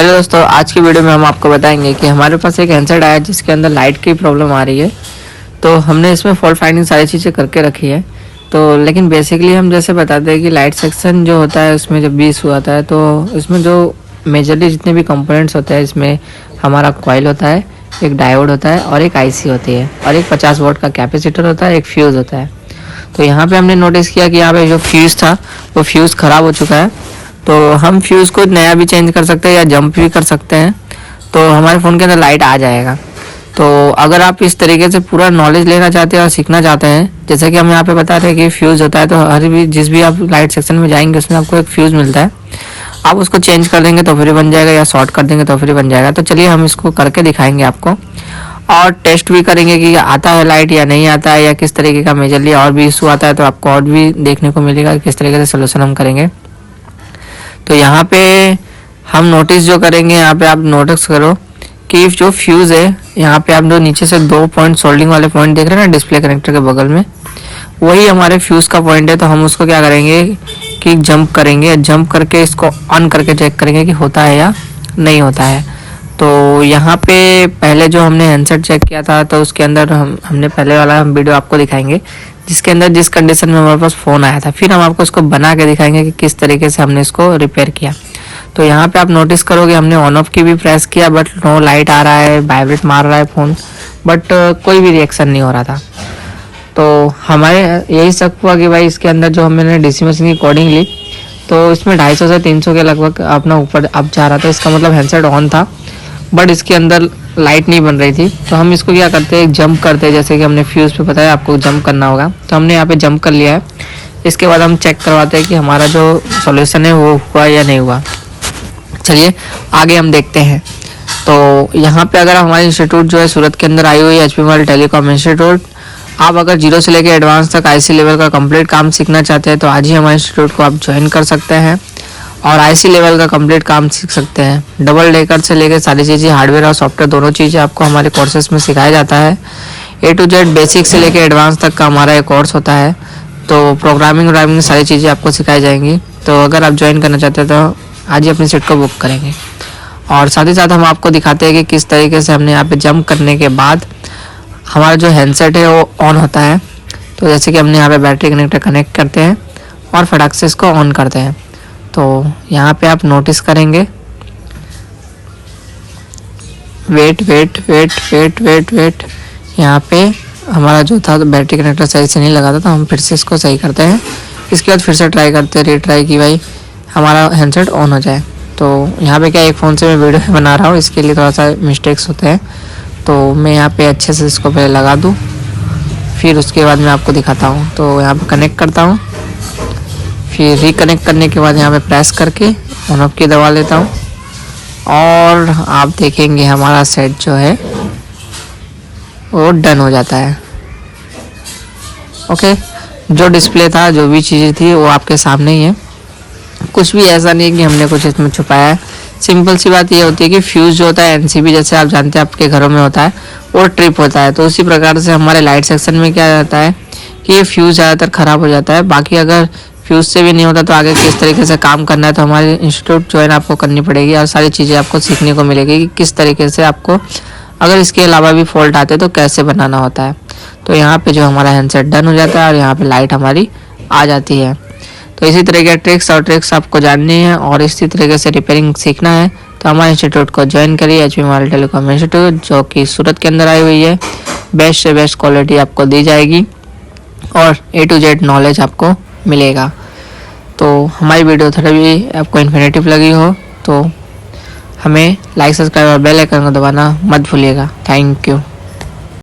Hello दोस्तों, आज की वीडियो में हम आपको बताएंगे कि हमारे पास एक हैंडसेट आया जिसके अंदर लाइट की प्रॉब्लम आ रही है। तो हमने इसमें फॉल्ट फाइंडिंग सारी चीज़ें करके रखी है। तो लेकिन बेसिकली हम जैसे बताते हैं कि लाइट सेक्शन जो होता है उसमें जब भी इशू आता है तो इसमें जो मेजरली जितने भी कंपोनेंट्स होते हैं इसमें हमारा कॉइल होता है, एक डायोड होता है और एक आईसी होती है और एक 50 वोल्ट का कैपेसिटर होता है, एक फ्यूज़ होता है। तो यहाँ पे हमने नोटिस किया कि यहाँ पे जो फ्यूज़ था वो फ्यूज़ ख़राब हो चुका है। तो हम फ्यूज़ को नया भी चेंज कर सकते हैं या जंप भी कर सकते हैं, तो हमारे फ़ोन के अंदर लाइट आ जाएगा। तो अगर आप इस तरीके से पूरा नॉलेज लेना चाहते हैं और सीखना चाहते हैं, जैसे कि हम यहाँ पे बता रहे हैं कि फ्यूज़ होता है, तो हर भी जिस भी आप लाइट सेक्शन में जाएंगे उसमें आपको एक फ्यूज़ मिलता है। आप उसको चेंज कर देंगे तो फिर बन जाएगा या शॉर्ट कर देंगे तो फिर बन जाएगा। तो चलिए हम इसको करके दिखाएंगे आपको और टेस्ट भी करेंगे कि आता है लाइट या नहीं आता है या किस तरीके का मेजरली और भी इशू आता है, तो आपको और भी देखने को मिलेगा किस तरीके से सोल्यूशन हम करेंगे। तो यहाँ पे हम नोटिस जो करेंगे, यहाँ पे आप नोटिस करो कि जो फ्यूज़ है यहाँ पे आप जो नीचे से 2 पॉइंट सोल्डिंग वाले पॉइंट देख रहे हैं ना डिस्प्ले कनेक्टर के बगल में, वही हमारे फ्यूज़ का पॉइंट है। तो हम उसको क्या करेंगे कि जंप करेंगे, जंप करके इसको ऑन करके चेक करेंगे कि होता है या नहीं होता है। तो यहाँ पे पहले जो हमने हैंडसेट चेक किया था तो उसके अंदर हमने पहले वाला वीडियो आपको दिखाएंगे जिसके अंदर जिस कंडीशन में हमारे पास फ़ोन आया था, फिर हम आपको इसको बना के दिखाएंगे कि किस तरीके से हमने इसको रिपेयर किया। तो यहाँ पे आप नोटिस करोगे हमने ऑन ऑफ की भी प्रेस किया बट नो लाइट आ रहा है, वाइब्रेट मार रहा है फ़ोन, बट कोई भी रिएक्शन नहीं हो रहा था। तो हमारे यही शक हुआ कि भाई इसके अंदर जो हमने डीसी मशीन की कोडिंग ली तो इसमें 250 से 300 के लगभग अपना ऊपर अब जा रहा था। इसका मतलब हैंडसेट ऑन था बट इसके अंदर लाइट नहीं बन रही थी। तो हम इसको क्या करते हैं, एक जंप करते हैं, जैसे कि हमने फ्यूज़ पे बताया आपको जंप करना होगा। तो हमने यहाँ पे जंप कर लिया है। इसके बाद हम चेक करवाते हैं कि हमारा जो सॉल्यूशन है वो हुआ या नहीं हुआ। चलिए आगे हम देखते हैं। तो यहाँ पे अगर हमारे इंस्टीट्यूट जो है सूरत के अंदर आई हुई है, HP मोबाइल टेलीकॉम इंस्टीट्यूट, आप अगर 0 से लेकर एडवांस तक IC लेवल का कंप्लीट काम सीखना चाहते हैं तो आज ही हमारे इंस्टीट्यूट को आप ज्वाइन कर सकते हैं और IC लेवल का कंप्लीट काम सीख सकते हैं। डबल डेकर से लेकर सारी चीज़ें, हार्डवेयर और सॉफ्टवेयर दोनों चीज़ें आपको हमारे कोर्सेज में सिखाया जाता है। A to Z बेसिक से लेकर एडवांस तक का हमारा एक कोर्स होता है। तो प्रोग्रामिंग सारी चीज़ें आपको सिखाई जाएंगी। तो अगर आप ज्वाइन करना चाहते हैं तो आज ही अपनी सीट को बुक करेंगे। और साथ ही साथ हम आपको दिखाते हैं कि किस तरीके से हमने यहाँ पर जंप करने के बाद हमारा जो हैंडसेट है वो ऑन होता है। तो जैसे कि हमने यहाँ पे बैटरी कनेक्टर कनेक्ट करते हैं और फटाक से इसको ऑन करते हैं। तो यहाँ पे आप नोटिस करेंगे, वेट यहाँ पे हमारा जो था तो बैटरी कनेक्टर सही से नहीं लगा था, तो हम फिर से इसको सही करते हैं। इसके बाद फिर से ट्राई करते हैं, रीट्राई की भाई हमारा हैंडसेट ऑन हो जाए। तो यहाँ पे क्या एक फ़ोन से मैं वीडियो बना रहा हूँ, इसके लिए थोड़ा सा मिस्टेक्स होते हैं। तो मैं यहाँ पे अच्छे से इसको पहले लगा दूँ, फिर उसके बाद मैं आपको दिखाता हूँ। तो यहाँ पे कनेक्ट करता हूँ, फिर रिकनेक्ट करने के बाद यहाँ पे प्रेस करके ऑन ऑफ की दबा लेता हूँ और आप देखेंगे हमारा सेट जो है वो डन हो जाता है। ओके, जो डिस्प्ले था, जो भी चीज़ें थी वो आपके सामने ही है। कुछ भी ऐसा नहीं है कि हमने कुछ इसमें छुपाया है। सिंपल सी बात ये होती है कि फ्यूज़ जो होता है NCB, जैसे आप जानते हैं आपके घरों में होता है, वो ट्रिप होता है। तो उसी प्रकार से हमारे लाइट सेक्शन में क्या रहता है कि ये फ्यूज़ ज़्यादातर ख़राब हो जाता है। बाकी अगर फ्यूज़ से भी नहीं होता तो आगे किस तरीके से काम करना है तो हमारे इंस्टीट्यूट ज्वाइन आपको करनी पड़ेगी और सारी चीज़ें आपको सीखने को मिलेगी कि किस तरीके से आपको अगर इसके अलावा भी फॉल्ट आते तो कैसे बनाना होता है। तो यहाँ पे जो हमारा हैंडसेट डन हो जाता है और यहाँ पे लाइट हमारी आ जाती है। तो इसी तरह के ट्रिक्स आपको जाननी है और इसी तरीके से रिपेयरिंग सीखना है तो हमारे इंस्टीट्यूट को ज्वाइन करिए, HP मोबाइल टेलीकॉम इंस्टीट्यूट, जो कि सूरत के अंदर आई हुई है। बेस्ट से बेस्ट क्वालिटी आपको दी जाएगी और A to Z नॉलेज आपको मिलेगा। तो हमारी वीडियो थोड़ी भी आपको इन्फॉर्मेटिव लगी हो तो हमें लाइक, सब्सक्राइब और बेल आइकन को दबाना मत भूलिएगा। Thank you.